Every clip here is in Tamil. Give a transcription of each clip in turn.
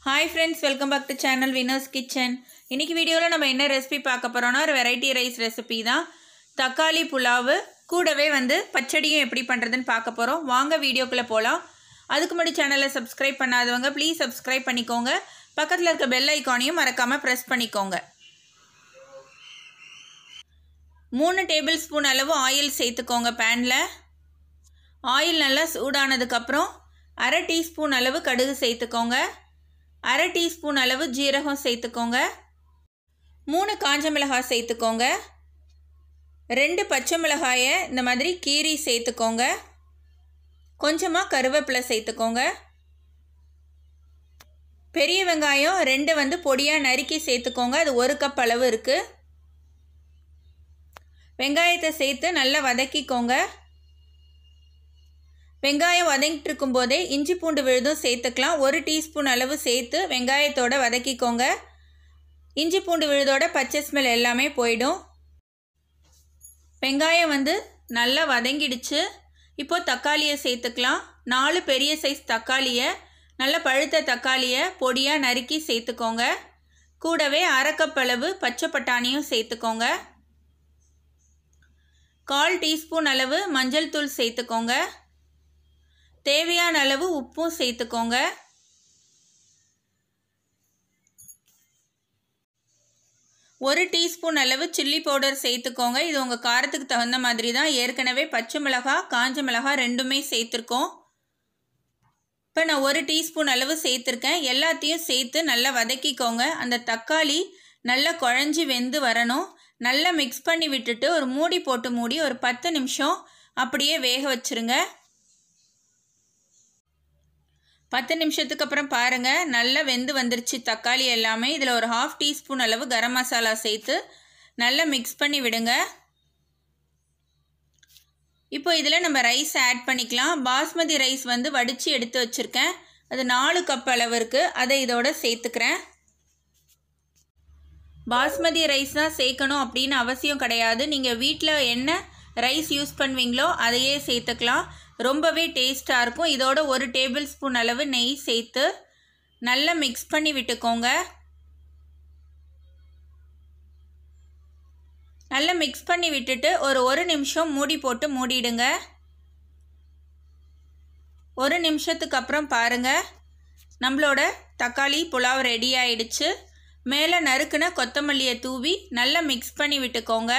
Hi friends, welcome back to channel Winners Kitchen. இன்னைக்கு வீடியோல நம்ம என்ன ரெசிபி பார்க்க போறோம்னா ஒரு வெரைட்டி ரைஸ் ரெசிபி தான். தக்காளி புலாவ் கூடவே பச்சடியும் எப்படி பண்றதுன்னு பார்க்க போறோம். வாங்க வீடியோக்குள்ள போலாம். அதுக்கு முன்னாடி சேனலை சப்ஸ்கிரைப் பண்ணாதவங்க ப்ளீஸ் சப்ஸ்கிரைப் பண்ணிக்கோங்க. பக்கத்துல இருக்க பெல் ஐகானையும் மறக்காம பிரஸ் பண்ணிக்கோங்க. 3 டேபிள் ஸ்பூன் அளவு ஆயில் சேர்த்துக்கோங்க panல. ஆயில் நல்லா சூடானதுக்கு அப்புறம் 1/2 டீஸ்பூன் அளவு கடுகு சேர்த்துக்கோங்க. 1/2 டீஸ்பூன் அளவு ஜீரகம் சேர்த்துக்கோங்க. 3 காஞ்ச மிளகாய் சேர்த்துக்கோங்க. 2 பச்சை மிளகாயை இந்த மாதிரி கீரி சேர்த்துக்கோங்க. கொஞ்சமாக கருவேப்பிலை சேர்த்துக்கோங்க. பெரிய வெங்காயம் 2 பொடியாக நறுக்கி சேர்த்துக்கோங்க. அது 1 கப் அளவு இருக்குது. வெங்காயத்தை சேர்த்து நல்லா வதக்கிக்கோங்க. வெங்காயம் வதங்கிட்டு இருக்கும்போதே இஞ்சி பூண்டு விழுதும் சேர்த்துக்கலாம். 1 டீஸ்பூன் அளவு சேர்த்து வெங்காயத்தோட வதக்கிக்கோங்க. இஞ்சி பூண்டு விழுதோட பச்சை ஸ்மெல் எல்லாமே போயிடும். வெங்காயம் நல்லா வதங்கிடுச்சு. இப்போ தக்காளியை சேர்த்துக்கலாம். 4 பெரிய சைஸ் தக்காளியை நல்ல பழுத்த தக்காளியை பொடியாக நறுக்கி சேர்த்துக்கோங்க. கூடவே 1/2 கப் அளவு பச்சை பட்டாணியும் சேர்த்துக்கோங்க. 1/4 டீஸ்பூன் அளவு மஞ்சள் தூள் சேர்த்துக்கோங்க. தேவையான அளவு உப்பும் சேர்த்துக்கோங்க. ஒரு டீஸ்பூன் அளவு சில்லி பவுடர் சேர்த்துக்கோங்க. இது உங்கள் காரத்துக்கு தகுந்த மாதிரி தான். ஏற்கனவே பச்சை மிளகாய் காஞ்ச மிளகாய் ரெண்டுமே சேர்த்துருக்கோம். இப்போ நான் 1 டீஸ்பூன் அளவு சேர்த்துருக்கேன். எல்லாத்தையும் சேர்த்து நல்லா வதக்கிக்கோங்க. அந்த தக்காளி நல்லா குழஞ்சி வெந்து வரணும். நல்லா மிக்ஸ் பண்ணி விட்டுட்டு ஒரு மூடி போட்டு மூடி ஒரு 10 நிமிஷம் அப்படியே வேக வச்சுருங்க. 10 நிமிஷத்துக்கு அப்புறம் பாருங்கள், நல்லா வெந்து வந்துருச்சு தக்காளி எல்லாமே. இதில் ஒரு 1/2 டீஸ்பூன் அளவு கரம் மசாலா சேர்த்து நல்லா மிக்ஸ் பண்ணி விடுங்க. இப்போ இதில் நம்ம ரைஸ் ஆட் பண்ணிக்கலாம். பாஸ்மதி ரைஸ் வடித்து எடுத்து வச்சுருக்கேன். அது 4 கப் அளவு இருக்குது. அதை இதோட சேர்த்துக்கிறேன். பாஸ்மதி ரைஸ் தான் சேர்க்கணும் அப்படின்னு அவசியம் கிடையாது. நீங்கள் வீட்டில் என்ன ரைஸ் யூஸ் பண்ணுவீங்களோ அதையே சேர்த்துக்கலாம். ரொம்பவே டேஸ்ட்டாக இருக்கும். இதோட 1 டேபிள் ஸ்பூன் அளவு நெய் சேர்த்து நல்லா மிக்ஸ் பண்ணி விட்டுக்கோங்க. நல்லா மிக்ஸ் பண்ணி விட்டுட்டு ஒரு 1 நிமிஷம் மூடி போட்டு மூடிடுங்க. 1 நிமிஷத்துக்கு அப்புறம் பாருங்கள், நம்மளோட தக்காளி புலாவ் ரெடி ஆயிடுச்சு. மேலே நறுக்குன கொத்தமல்லியை தூவி நல்லா மிக்ஸ் பண்ணி விட்டுக்கோங்க.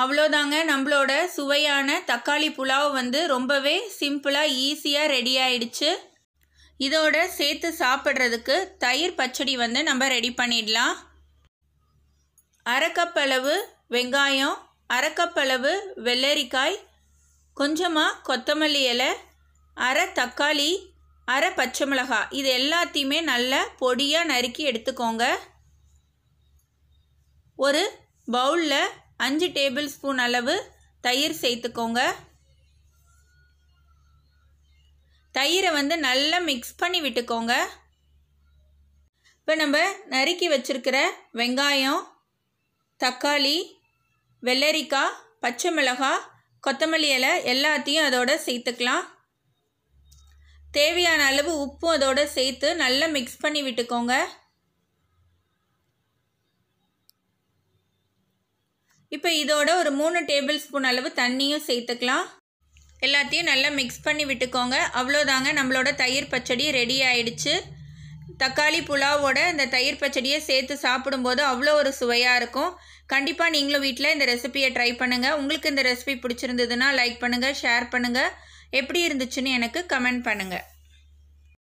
அவ்வளோதாங்க, நம்மளோட சுவையான தக்காளி புலாவ் ரொம்பவே சிம்பிளாக ஈஸியாக ரெடி ஆயிடுச்சு. இதோட சேர்த்து சாப்பிட்றதுக்கு தயிர் பச்சடி நம்ம ரெடி பண்ணிடலாம். 1/2 கப் அளவு வெங்காயம், 1/2 கப் அளவு வெள்ளரிக்காய், கொஞ்சமாக கொத்தமல்லி இலை, 1/2 தக்காளி, 1/2 பச்சை மிளகாய், இது எல்லாத்தையுமே நல்லா பொடியாக நறுக்கி எடுத்துக்கோங்க. ஒரு பவுலில் 5 டேபிள் ஸ்பூன் அளவு தயிர் சேர்த்துக்கோங்க. தயிரை நல்லா மிக்ஸ் பண்ணி விட்டுக்கோங்க. இப்போ நம்ம நறுக்கி வச்சிருக்கிற வெங்காயம், தக்காளி, வெள்ளரிக்காய், பச்சை மிளகாய், கொத்தமல்லி இலை எல்லாத்தையும் அதோட சேர்த்துக்கலாம். தேவையான அளவு உப்பும் அதோட சேர்த்து நல்லா மிக்ஸ் பண்ணி விட்டுக்கோங்க. இப்போ இதோட ஒரு 3 டேபிள் ஸ்பூன் அளவு தண்ணியும் சேர்த்துக்கலாம். எல்லாத்தையும் நல்லா மிக்ஸ் பண்ணி விட்டுக்கோங்க. அவ்வளோதாங்க, நம்மளோட தயிர் பச்சடி ரெடி ஆயிடுச்சு. தக்காளி புலாவோட இந்த தயிர் பச்சடியை சேர்த்து சாப்பிடும்போது அவ்வளோ ஒரு சுவையாக இருக்கும். கண்டிப்பாக நீங்களும் வீட்டில் இந்த ரெசிபியை ட்ரை பண்ணுங்கள். உங்களுக்கு இந்த ரெசிபி பிடிச்சிருந்ததுன்னா லைக் பண்ணுங்கள், ஷேர் பண்ணுங்கள். எப்படி இருந்துச்சுன்னு எனக்கு கமெண்ட் பண்ணுங்கள்.